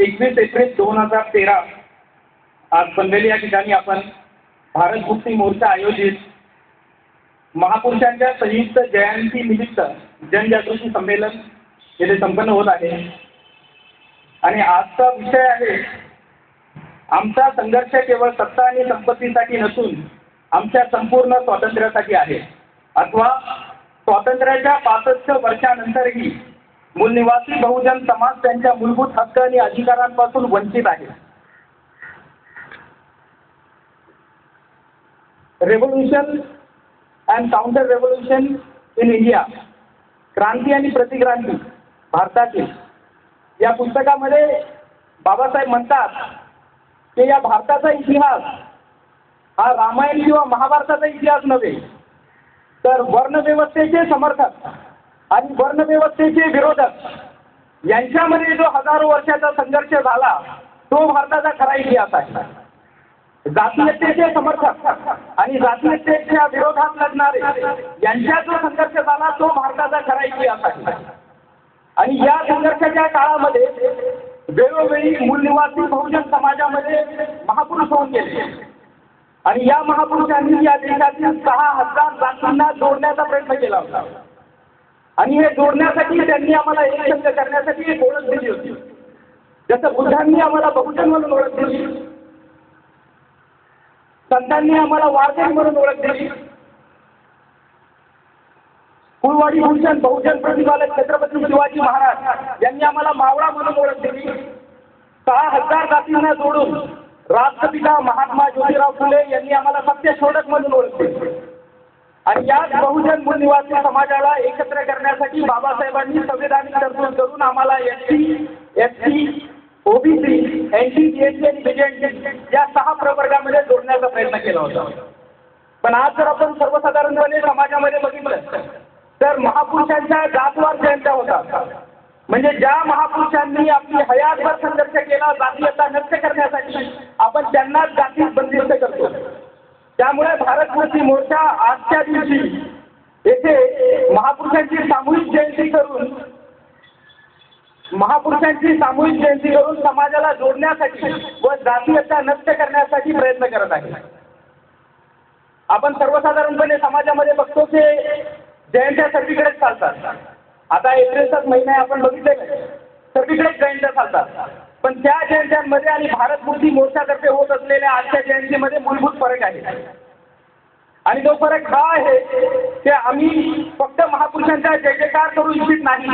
21 April 2013 आज पनवेल या ठिकाणी आपण भारत मुक्ती मोर्चा आयोजित महापुरुषांच्या संयुक्त जयंती निमित्त जनजागृती संमेलन येथे संपन्न होत आहे। आणि आजचा विषय आहे, आमचा संघर्ष केवळ सत्ता आणि संपत्तीसाठी नसून आमच्या संपूर्ण स्वातंत्र्यासाठी आहे, अथवा स्वातंत्र्याच्या 65 वर्षानंतरही मूलनिवासी बहुजन समाज त्यांच्या मूलभूत हक्क आणि अधिकारांपासून वंचित आहे। Revolution and counter revolution in India, क्रांती आणि प्रतिक्रांती भारतातील, या पुस्तकामध्ये बाबासाहेब म्हणतात की या भारताचा इतिहास हा रामायण किंवा महाभारताचा इतिहास नव्हे, तर वर्णव्यवस्थेचे समर्थक आणि वर्णव्यवस्थेचे विरोधक यांच्यामध्ये जो हजारो वर्षाचा संघर्ष झाला तो भारताचा खरा इतिहास आहे। जातीयतेचे समर्थक आणि जातीयतेच्या विरोधात लढणारे यांचा जो संघर्ष झाला तो भारताचा खरा इतिहास आहे। आणि या संघर्षाच्या काळामध्ये वेळोवेळी मूलनिवासी बहुजन समाजामध्ये महापुरुष होऊन गेले आणि या महापुरुषांनी या देशातील 6000 जातींना जोडण्याचा प्रयत्न केला होता। आणि हे जोडण्यासाठी त्यांनी आम्हाला एकसंघ करण्यासाठी एक ओळख दिली होती। जसं बुद्धांनी आम्हाला बहुजन म्हणून ओळख दिली, संतांनी आम्हाला वारकरी म्हणून ओळख दिली, कुळवाडी भूषण बहुजन प्रतिपालक छत्रपती शिवाजी महाराज यांनी आम्हाला मावळा म्हणून ओळख दिली। 6000 जातींना जोडून राष्ट्रपिता महात्मा ज्योतिराव फुले यांनी आम्हाला सत्यशोधक म्हणून ओळख दिली। आणि याच बहुजन मूलनिवासी समाजाला एकत्र करण्यासाठी बाबासाहेबांनी संविधानिक तरतूद करून आम्हाला ST, SC, OBC, NT, BSC आणि बीजेएनटी या 6 प्रवर्गामध्ये जोडण्याचा प्रयत्न केला होता। पण आज जर आपण सर्वसाधारणपणे समाजामध्ये बघितलं तर महापुरुषांच्या जातवार जयंत्या होतात, म्हणजे ज्या महापुरुषांनी आपली हयातभर संघर्ष केला जातीयता नष्ट करण्यासाठी, आपण त्यांनाच जातीत बंदिस्त करतो। त्यामुळे भारत मुक्ती मोर्चा आजच्या दिवशी येथे महापुरुषांची सामूहिक जयंती करून समाजाला जोडण्यासाठी व जातीयता नष्ट करण्यासाठी प्रयत्न करत आहे। आपण सर्वसाधारणपणे समाजामध्ये बघतो की जयंत्या सर्वीकडेच चालतात। आता एप्रिलचाच महिना आपण बघितले सर्वीकडेच जयंत्या चालतात, पण त्या जयंत्यांमध्ये आणि भारत मुक्ती मोर्चातर्फे होत असलेल्या आजच्या जयंतीमध्ये मूलभूत फरक आहे। आणि तो फरक हा आहे की आम्ही फक्त महापुरुषांचा जय जयकार करू इच्छित नाही,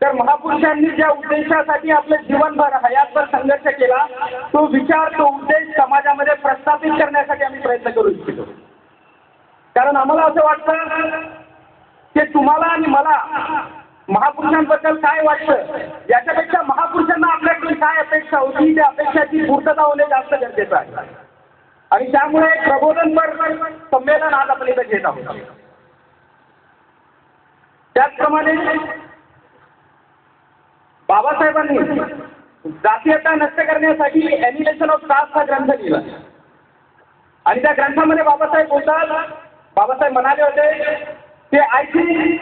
तर महापुरुषांनी ज्या उद्देशासाठी आपलं जीवनभर हयातभर संघर्ष केला तो विचार, तो उद्देश समाजामध्ये प्रस्थापित करण्यासाठी आम्ही प्रयत्न करू इच्छितो। कारण आम्हाला असं वाटतं की तुम्हाला आणि मला महापुरुषांबद्दल काय वाटतं याच्यापेक्षा महापुरुषांना आपल्याकडून काय अपेक्षा होती त्या अपेक्षाची पूर्तता होणे जास्त गरजेचं आहे। आणि त्यामुळे प्रबोधनपर संमेलन आज आपण इथं घेत आहोत। त्याचप्रमाणे बाबासाहेबांनी जातीयता नष्ट करण्यासाठी एनिलेशन ऑफ कास्ट हा ग्रंथ लिहिला आणि त्या ग्रंथामध्ये बाबासाहेब म्हणाले होते की आय थिंक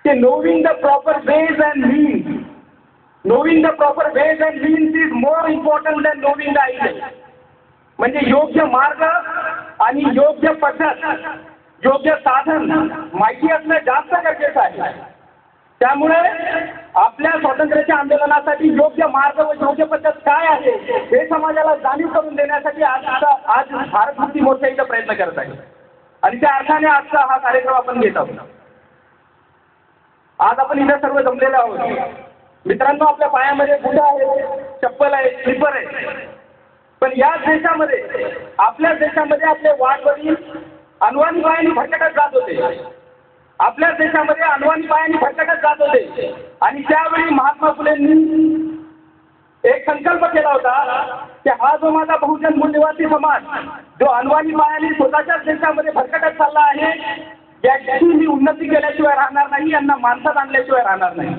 कि knowing the proper ways and means is more important than knowing the ideal। म्हणजे योग्य मार्ग आणि योग्य पद्धत, योग्य साधन माहिती असणं जास्त गरजेचं आहे। त्यामुळे आपल्या स्वातंत्र्याच्या आंदोलनासाठी योग्य मार्ग व योग्य पद्धत काय आहे हे समाजाला जाणीव करून देण्यासाठी आज भारत मुक्ती मोर्चा इथं प्रयत्न करत आहे। आणि त्या अर्थाने आजचा हा कार्यक्रम आपण घेत आहोत। आज आपण इथे सर्व जमलेलो आहोत। मित्रांनो, आपल्या पायामध्ये बुटं आहेत, चप्पल आहे, स्लीपर आहे, पण याच देशामध्ये, आपल्याच देशामध्ये आपले वाडवडील अनवाणी पायाने भटकत जात होते। आपल्याच देशामध्ये अनवाणी पायाने भटकत जात होते आणि त्यावेळी महात्मा फुलेंनी एक संकल्प केला होता की हा जो माझा बहुजन मूलनिवासी समाज जो अनवाणी पायाने स्वतःच्याच देशामध्ये भटकत चालला आहे, याची मी उन्नती केल्याशिवाय राहणार नाही, यांना माणसात आणल्याशिवाय राहणार नाही।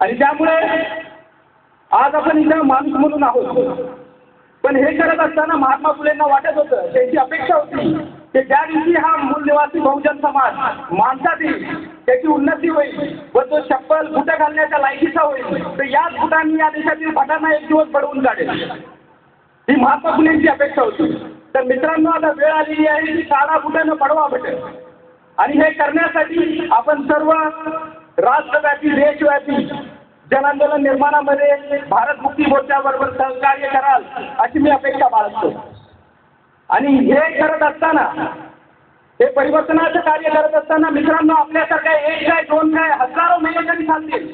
आणि त्यामुळे आज आपण इथं माणूस म्हणून आहोत। पण हे करत असताना महात्मा फुलेंना वाटत होतं, त्यांची अपेक्षा होती की ज्या दिवशी हा मूल निवासी बहुजन समाज माणसातील त्याची उन्नती होईल व तो चप्पल बुटं घालण्याच्या लायकीचा होईल, तर याच बुटांनी या देशातील भटांना एक दिवस बडवून काढेल. ही महात्मा फुलेंची अपेक्षा होती. तर मित्रांनो, आता वेळ आलेली आहे की काढा बुटानं पडवा बटन. आणि हे करण्यासाठी आपण सर्व राष्ट्रव्यापी देशव्यापी जनआंदोलन निर्माणामध्ये भारत मुक्ती मोर्चाबरोबर सहकार्य कराल अशी मी अपेक्षा बाळगतो. आणि हे करत असताना, हे परिवर्तनाचं कार्य करत असताना मित्रांनो, आपल्यासारख्या एक काय दोन काय हजारो मेले तरी चालतील,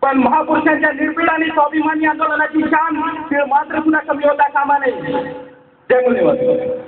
पण महापुरुषांच्या निर्भीड आणि स्वाभिमानी आंदोलनाची शान मात्र सुद्धा कमी होता कामा नये. जय मुले.